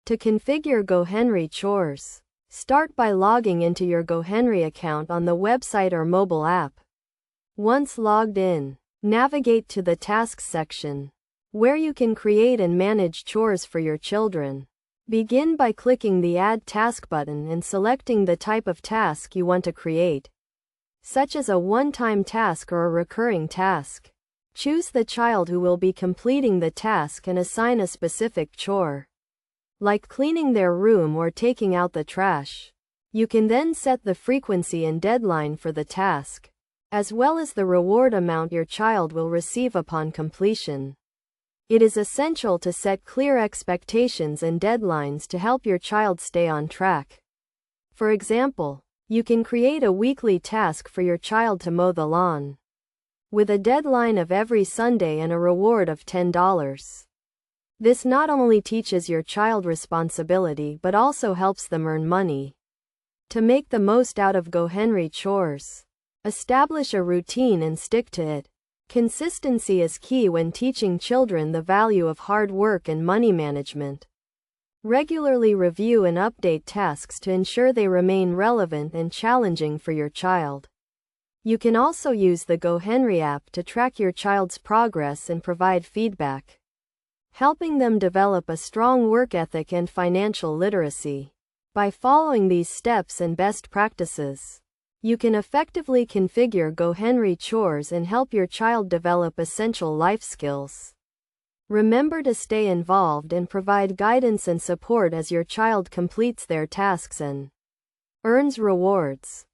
To configure GoHenry Chores, start by logging into your GoHenry account on the website or mobile app. Once logged in, navigate to the Tasks section, where you can create and manage chores for your children. Begin by clicking the Add Task button and selecting the type of task you want to create, such as a one-time task or a recurring task. Choose the child who will be completing the task and assign a specific chore, like cleaning their room or taking out the trash. You can then set the frequency and deadline for the task, as well as the reward amount your child will receive upon completion. It is essential to set clear expectations and deadlines to help your child stay on track. For example, you can create a weekly task for your child to mow the lawn, with a deadline of every Sunday and a reward of $10. This not only teaches your child responsibility but also helps them earn money. To make the most out of GoHenry Chores, establish a routine and stick to it. Consistency is key when teaching children the value of hard work and money management. Regularly review and update tasks to ensure they remain relevant and challenging for your child. You can also use the GoHenry app to track your child's progress and provide feedback, helping them develop a strong work ethic and financial literacy. By following these steps and best practices, you can effectively configure GoHenry Chores and help your child develop essential life skills. Remember to stay involved and provide guidance and support as your child completes their tasks and earns rewards.